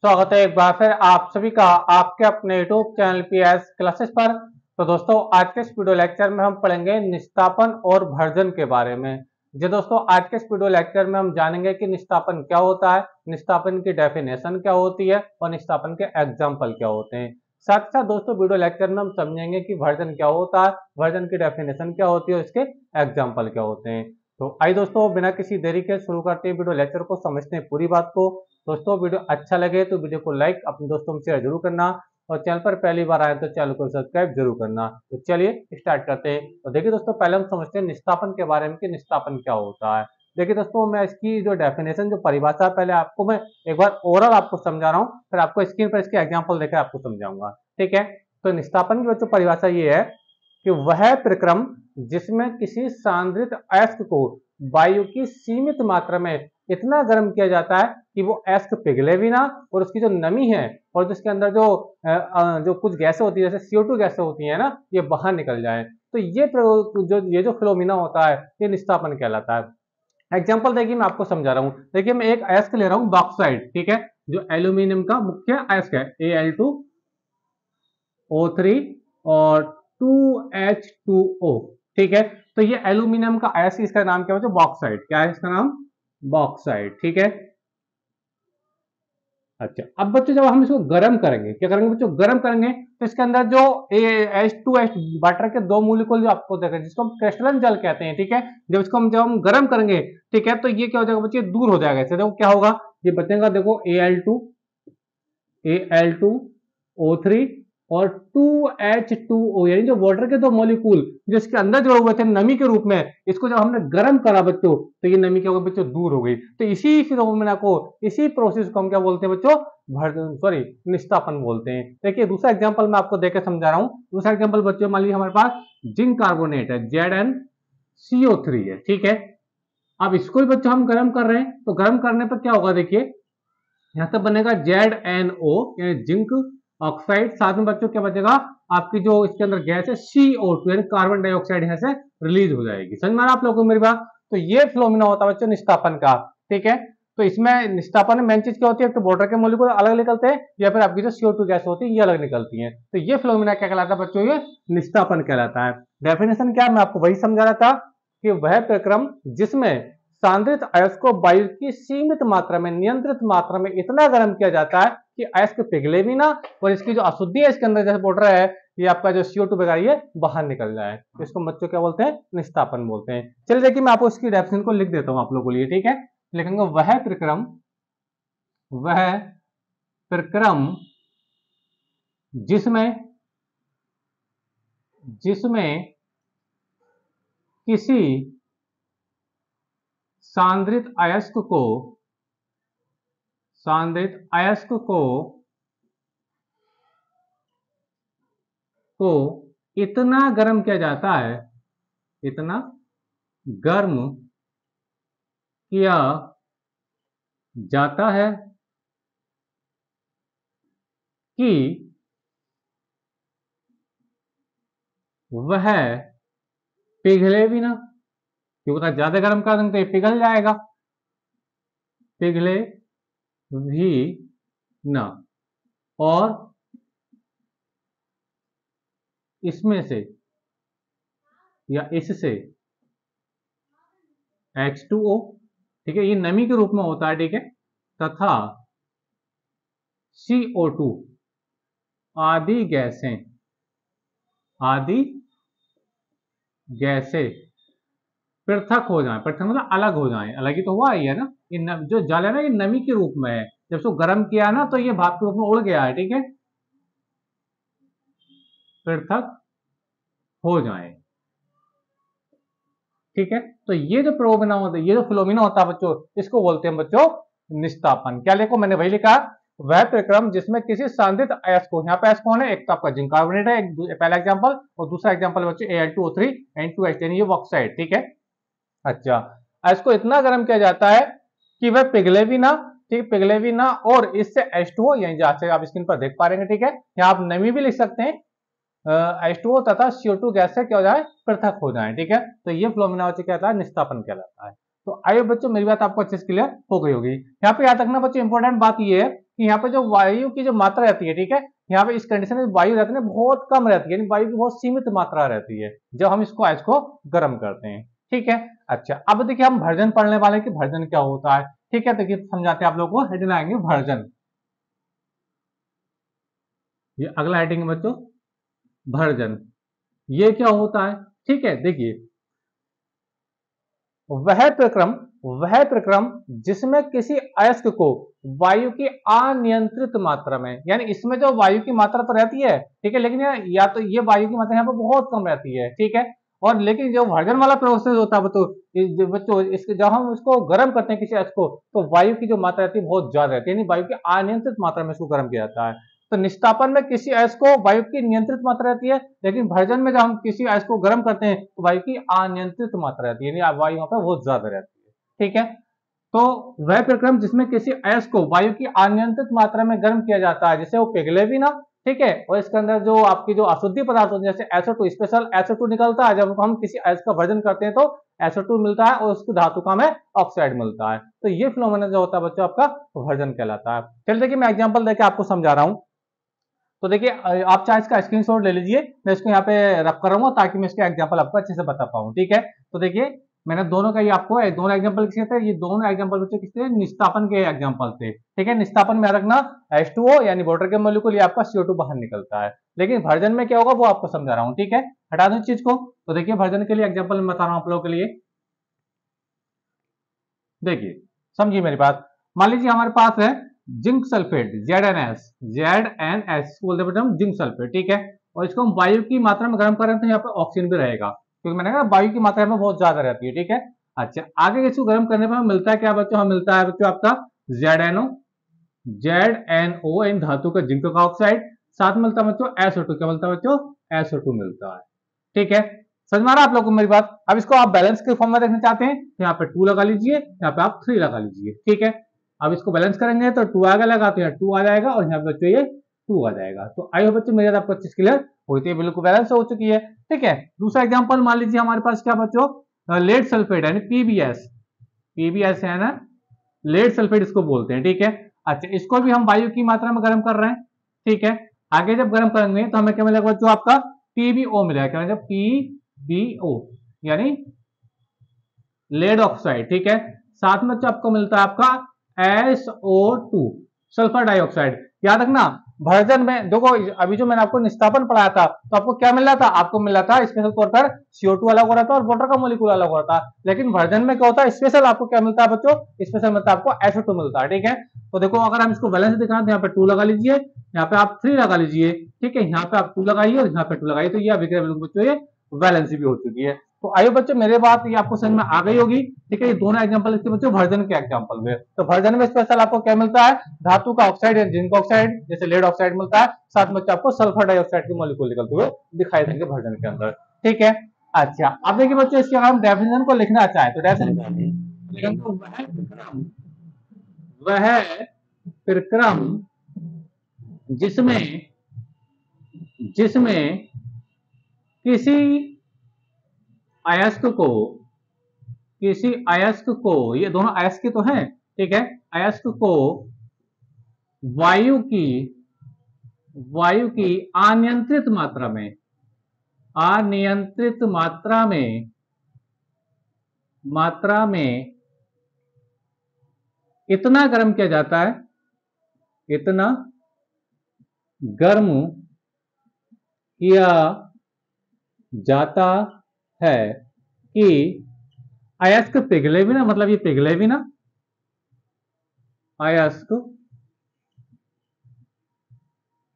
स्वागत है एक बार फिर आप सभी का आपके अपने यूट्यूब चैनल पीएस क्लासेस पर। तो दोस्तों आज के इस वीडियो लेक्चर में हम पढ़ेंगे निष्ठापन और भर्जन के बारे में। जी दोस्तों, आज के इस वीडियो लेक्चर में हम जानेंगे कि निष्ठापन क्या होता है, निष्ठापन की डेफिनेशन क्या होती है और निष्ठापन के एग्जाम्पल क्या होते हैं। साथ ही साथ दोस्तों वीडियो लेक्चर में हम समझेंगे कि भर्जन क्या होता है, भर्जन की डेफिनेशन क्या होती है और इसके एग्जाम्पल क्या होते हैं। तो आइए दोस्तों बिना किसी देरी के शुरू करते हैं वीडियो लेक्चर को, समझते हैं पूरी बात को। दोस्तों वीडियो अच्छा लगे तो वीडियो को लाइक अपने दोस्तों में शेयर जरूर करना और चैनल पर पहली बार आए तो चैनल को सब्सक्राइब जरूर करना। तो चलिए स्टार्ट करते हैं। तो देखिए दोस्तों, पहले हम समझते हैं निष्ठापन के बारे में कि निष्ठापन क्या होता है। देखिए दोस्तों, मैं इसकी जो डेफिनेशन जो परिभाषा पहले आपको मैं एक बार ओरल आपको समझा रहा हूँ, फिर आपको स्क्रीन पर इसके एग्जाम्पल देकर आपको समझाऊंगा। ठीक है, तो निष्ठापन की जो परिभाषा ये है कि वह प्रक्रम जिसमें किसी सांद्रित अयस्क को वायु की सीमित मात्रा में इतना गर्म किया जाता है कि वो अयस्क पिघले भी ना और उसकी जो नमी है और जिसके अंदर जो कुछ गैसें होती है जैसे CO2 गैसें होती है ना, ये बाहर निकल जाए। तो ये जो फ्लोमिना होता है ये निष्ठापन कहलाता है। एग्जाम्पल देखिए मैं आपको समझा रहा हूँ। देखिए मैं एक अयस्क ले रहा हूँ बॉक्साइड, ठीक है, जो एल्यूमिनियम का मुख्य अयस्क है Al2O3 और 2H2O। ठीक है, तो ये एल्यूमिनियम का अयस्क, इसका नाम क्या है, बॉक्साइड। क्या है इसका नाम? बॉक्साइड। ठीक है, अच्छा अब बच्चों जब हम इसको गर्म करेंगे, क्या करेंगे बच्चों? गर्म करेंगे तो इसके अंदर जो H2H वाटर के दो मोलिकुल जो आपको देखें जिसको हम क्रिस्टलन जल कहते हैं, ठीक है, जब हम गर्म करेंगे, ठीक है, तो ये क्या हो जाएगा बच्चे? दूर हो जाएगा। इससे देखो क्या होगा, ये बचेगा, देखो Al2O3 और 2H2O, यानी जो वाटर के दो मॉलिक्यूल जो इसके अंदर जुड़े हुए थे नमी के रूप में, इसको जब हमने गर्म करा बच्चों तो ये नमी क्या हो गई बच्चों? दूर हो गई। तो इसी फिनोमेना को, इसी प्रोसेस को हम क्या बोलते हैं बच्चों? निष्ठापन बोलते हैं। देखिए दूसरा एग्जांपल मैं आपको देकर समझा रहा हूं। दूसरा एग्जांपल बच्चों, मान लीजिए हमारे पास जिंक कार्बोनेट है ZnCO3 है, ठीक है। अब इसको भी बच्चों हम गर्म कर रहे हैं, तो गर्म करने पर क्या होगा? देखिए यहां से बनेगा ZnO यानी जिंक ऑक्साइड, साथ में बच्चों क्या बचेगा? आपकी जो इसके अंदर गैस है CO2 यानी कार्बन डाइऑक्साइड यहां से रिलीज हो जाएगी। समझ में आ रहा आप लोगों को मेरी बात? तो ये फ्लोमिना होता है बच्चों निष्ठापन का। ठीक है, तो इसमें निष्ठापन में मेन चीज क्या होती है? तो वाटर के मॉलिक्यूल अलग निकलते हैं या फिर आपकी जो CO2 गैस होती है ये अलग निकलती है। तो ये फ्लोमिना क्या कहलाता है बच्चों? ये निष्ठापन कहलाता है। डेफिनेशन क्या है मैं आपको वही समझा रहा था कि वह प्रक्रम जिसमें सांद्रित अयस्क को वायु की सीमित मात्रा में, नियंत्रित मात्रा में इतना गर्म किया जाता है कि अयस्क पिघले भी ना और इसकी जो अशुद्धि है इसके अंदर जैसे बोल रहा है, ये आपका जो CO2 वगैरह ये बाहर निकल जाए, इसको बच्चों क्या बोलते हैं? निष्ठापन बोलते हैं। चलिए देखिए मैं आपको इसकी डेफिनेशन को लिख देता हूं आप लोगों के लिए, ठीक है। लिखेंगे वह प्रक्रम जिसमें जिसमें किसी सांद्रित अयस्क को इतना गर्म किया जाता है, इतना गर्म किया जाता है कि वह पिघले भी ना, क्योंकि ज्यादा गर्म कर देंगे तो ये पिघल जाएगा, पिघले भी ना, और इसमें से या इससे H2O, ठीक है, ये नमी के रूप में होता है, ठीक है, तथा CO2 आदि गैसें पृथक हो जाए। पृथक मतलब अलग हो जाए, अलग ही तो हुआ ही है ना। जो जल है ना ये नमी के रूप में है, जब इसको गर्म किया ना तो ये भाप के रूप में उड़ गया है, ठीक है, पृथक हो जाए। ठीक है, तो ये जो फ्लोमिना होता है, ये जो फ्लोमिना होता है बच्चों, इसको बोलते हैं बच्चों निष्ठापन। क्या लिखो? मैंने वही लिखा, वह प्रक्रम जिसमें किसी सांद्रित अयस्क को, यहाँ पे अयस्क कौन है? एक तो आपका जिंक कार्बोनेट है, एक पहला एग्जांपल, और दूसरा एग्जांपल बच्चों Al2O3 N2H यानी ये ऑक्साइड, ठीक है। अच्छा, इसको इतना गर्म किया जाता है कि वह पिघले भी ना, ठीक, पिघले भी ना, और इससे H2O यानी जहां से आप स्क्रीन पर देख पा रहे हैं, ठीक है, यहाँ आप नमी भी लिख सकते हैं, H2O तथा CO2 गैस से क्या हो जाए? पृथक हो जाए, ठीक है। तो ये फ्लोमिना क्या कहता है? निष्ठापन कहलाता है। तो आइए बच्चों मेरी बात आपको अच्छे से क्लियर हो गई होगी। यहाँ पे याद रखना बच्चों इंपॉर्टेंट बात ये है कि यहाँ पे जो वायु की जो मात्रा रहती है, ठीक है, यहाँ पे इस कंडीशन में वायु रहती है ना बहुत कम रहती है, यानी वायु की बहुत सीमित मात्रा रहती है जब हम इसको आइस को गर्म करते हैं, ठीक है। अच्छा, अब देखिए हम भर्जन पढ़ने वाले कि भर्जन क्या होता है, ठीक है। देखिए समझाते हैं आप लोगों को, हेडिंग आएंगे भर्जन, ये अगला हेडिंग है बच्चों भर्जन, ये क्या होता है, ठीक है। देखिए वह प्रक्रम जिसमें किसी अयस्क को वायु की अनियंत्रित मात्रा में, यानी इसमें जो वायु की मात्रा तो रहती है, ठीक है, लेकिन या तो ये वायु की मात्रा यहाँ पे बहुत कम रहती है, ठीक है, और लेकिन जो भर्जन वाला प्रोसेस होता है बच्चों इसके जब हम इसको गर्म करते हैं किसी अयस्क को, तो वायु की जो मात्रा रहती है बहुत ज्यादा रहती है, यानी वायु की अनियंत्रित मात्रा में इसको गर्म किया जाता है। तो निष्तापन में किसी अयस्क को वायु की नियंत्रित मात्रा रहती है, लेकिन भर्जन में जब हम किसी अयस्क को गर्म करते हैं तो वायु की अनियंत्रित मात्रा रहती है, यानी वायु वहां पर बहुत ज्यादा रहती है, ठीक है। तो वह प्रक्रम जिसमें किसी अयस्क को वायु की अनियंत्रित मात्रा में गर्म किया जाता है, जिसे वो पिघले भी ना, ठीक है, और इसके अंदर जो आपकी जो अशुद्धि पदार्थ होते हैं जैसे SO2, स्पेशल SO2 निकलता है, जब हम किसी अयस्क का भर्जन करते हैं तो SO2 मिलता है और उसकी धातु का हमें ऑक्साइड मिलता है। तो ये फिनोमेनन जो होता है बच्चों आपका भर्जन कहलाता है। चलिए देखिए मैं एग्जांपल देके आपको समझा रहा हूं। तो देखिए आप चाहे इसका स्क्रीनशॉट ले लीजिए, मैं इसको यहाँ पे रख कर रहा हूँ ताकि मैं इसका एग्जांपल आपको अच्छे से बता पाऊँ, ठीक है। तो देखिए मैंने दोनों का ही आपको दोनों एग्जांपल किसके थे, ये दोनों एग्जांपल बच्चों किसके निस्तापन के एग्जांपल थे, ठीक है। निस्तापन में रखना H2O यानी वाटर के मॉलिक्यूल, आपका CO2 बाहर निकलता है, लेकिन भर्जन में क्या होगा वो आपको समझा रहा हूँ, ठीक है। हटा दो इस चीज को। तो देखिए भर्जन के लिए एग्जाम्पल मैं बता रहा हूँ आप लोगों के लिए, देखिए समझिए मेरी बात। मान लीजिए हमारे पास है जिंक सल्फेट ZnS बोलते हैं हम जिंक सल्फेट, ठीक है, और इसको हम वायु की मात्रा में गर्म करें तो यहाँ पे ऑक्सीजन भी रहेगा, क्योंकि मैंने कहा वायु की मात्रा में बहुत ज्यादा रहती है, ठीक है। अच्छा आगे इसको गर्म करने पर मिलता है क्या बच्चों, हमें मिलता है बच्चों आपका ZNO इन धातु का जिंक का ऑक्साइड, साथ मिलता है बच्चों SO2, क्या मिलता है बच्चों SO2 मिलता है, ठीक है। समझ में आ रहा है आप लोगों को मेरी बात। अब इसको आप बैलेंस के फॉर्म में देखना चाहते हैं, यहाँ पे 2 लगा लीजिए, यहाँ पे आप 3 लगा लीजिए, ठीक है। अब इसको बैलेंस करेंगे तो 2 आगे लगा तो यहाँ 2 आ जाएगा और यहाँ पे बच्चों ये 2 आ जाएगा। तो आई होप बच्चों मेरी बात आपको अच्छी क्लियर होती है, बिल्कुल बैलेंस हो चुकी है, ठीक है। दूसरा एग्जाम्पल मान लीजिए हमारे पास क्या बच्चों लेड सल्फेट यानी पीबीएस है ना, लेड सल्फेट इसको बोलते हैं, ठीक है। अच्छा इसको भी हम वायु की मात्रा में गर्म कर रहे हैं, ठीक है। आगे जब गर्म करेंगे तो हमें क्या मिलेगा बच्चों आपका PbO मिलेगा, क्या मतलब PbO यानी लेड ऑक्साइड, ठीक है। साथ में जो आपको मिलता है आपका SO2 सल्फर डाइऑक्साइड। याद रखना भर्जन में देखो अभी जो मैंने आपको निस्तापन पढ़ाया था तो आपको क्या मिल रहा था, आपको मिल रहा था स्पेशल तौर पर CO2 अलग हो रहा था और वाटर का मॉलिक्यूल अलग हो रहा था, लेकिन भर्जन में क्या होता है स्पेशल आपको क्या मिलता है बच्चों, स्पेशल मिलता है आपको SO2 मिलता है, ठीक है। तो देखो अगर हम इसको बैलेंस दिखाएं तो यहाँ पे 2 लगा लीजिए, यहाँ पे आप 3 लगा लीजिए, ठीक है, यहाँ पे आप 2 लगाइए और यहाँ पे 2 लगाइए, तो ये अभी बच्चों ये बैलेंस भी हो चुकी है। तो आइए बच्चों मेरे बात ये आपको समझ में आ गई होगी, ठीक है। ये दोनों एग्जांपल इसके बच्चों भर्जन के एग्जांपल में। तो भर्जन में स्पेशल आपको क्या मिलता है, धातु का ऑक्साइड या जिंक ऑक्साइड जैसे लेड ऑक्साइड मिलता है, साथ में आपको सल्फर डाइऑक्साइड के मॉलिक्यूल निकलते हुए दिखाई देंगे भर्जन के अंदर, ठीक है। अच्छा अब देखिए बच्चों इसके अगर हम डेफिनेशन को लिखना चाहें तो डेफिनेशन वह प्रक्रम जिसमें किसी अयस्क को ये दोनों अयस्क तो हैं, ठीक है, अयस्क को वायु की अनियंत्रित मात्रा में इतना गर्म किया जाता है, इतना गर्म किया जाता है कि अयस्क पिघले भी ना, मतलब ये पिघले भी ना, अयस्क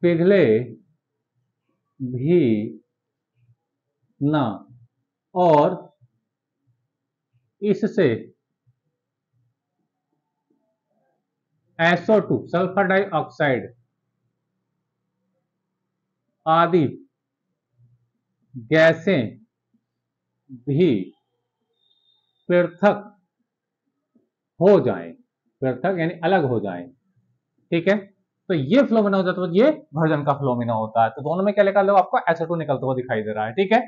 पिघले भी ना और इससे SO2 सल्फर डाइऑक्साइड आदि गैसें भी पृथक हो जाएं, पृथक यानी अलग हो जाएं, ठीक है। तो ये फ्लोमिना हो जाता है, ये भर्जन का फ्लोमिना होता है। तो दोनों में क्या लिखा लो आपको SO2 निकलता हुआ दिखाई दे रहा है, ठीक है।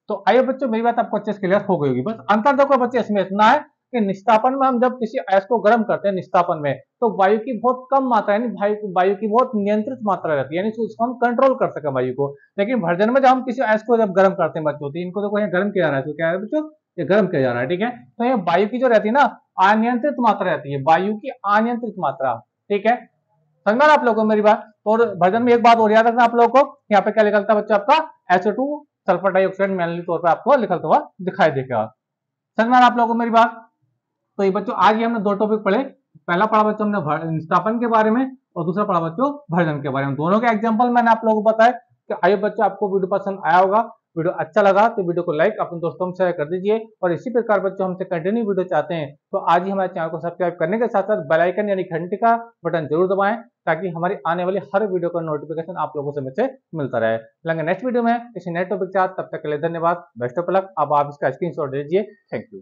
तो आइए बच्चों मेरी बात आपको अच्छे से क्लियर हो गई होगी। बस अंतर देखो बच्चे इसमें इतना है कि निस्तापन में हम जब किसी अयस्क को गर्म करते हैं निस्तापन में, तो वायु की बहुत कम मात्रा यानी वायु की बहुत नियंत्रित मात्रा रहती है, यानी उसको हम कंट्रोल कर सके वायु को। लेकिन भर्जन में जब हम किसी अयस्क को जब गर्म करते हैं बच्चों, तो इनको देखो यहाँ गर्म किया जा रहा है, तो क्या है बच्चों, ये गर्म किया जा रहा है, ठीक है। तो ये वायु की जो रहती है ना अनियंत्रित मात्रा रहती है, वायु की अनियंत्रित मात्रा, ठीक है। समझ में आप लोगों को मेरी बात। और भर्जन में एक बात और याद रखना आप लोगों को, यहाँ पे क्या निकलता है बच्चा आपका SO2 सल्फर डाइऑक्साइड मैनुअली तौर पर आपको निकलता हुआ दिखाई देगा। समझ में आप लोगों को मेरी बात। तो ये बच्चों आज ही हमने दो टॉपिक पढ़े, पहला पढ़ा बच्चों हमने निस्तापन के बारे में और दूसरा पढ़ा बच्चों भर्जन के बारे में। दोनों के एग्जांपल मैंने आप लोगों को बताया। कि आइए बच्चों आपको वीडियो पसंद आया होगा, वीडियो अच्छा लगा तो वीडियो को लाइक अपने दोस्तों में शेयर कर दीजिए। और इसी प्रकार बच्चों हमसे कंटिन्यू वीडियो चाहते हैं तो आज ही हमारे चैनल को सब्सक्राइब करने के साथ साथ बेल आइकन यानी घंटी का बटन जरूर दबाएं, ताकि हमारी आने वाली हर वीडियो का नोटिफिकेशन आप लोगों से मुझसे मिलता रहे। मिलेंगे नेक्स्ट वीडियो में किसी नए टॉपिक के साथ, तब तक के लिए धन्यवाद, बेस्ट ऑफ लक। अब आप इसका स्क्रीनशॉट दीजिए। Thank you.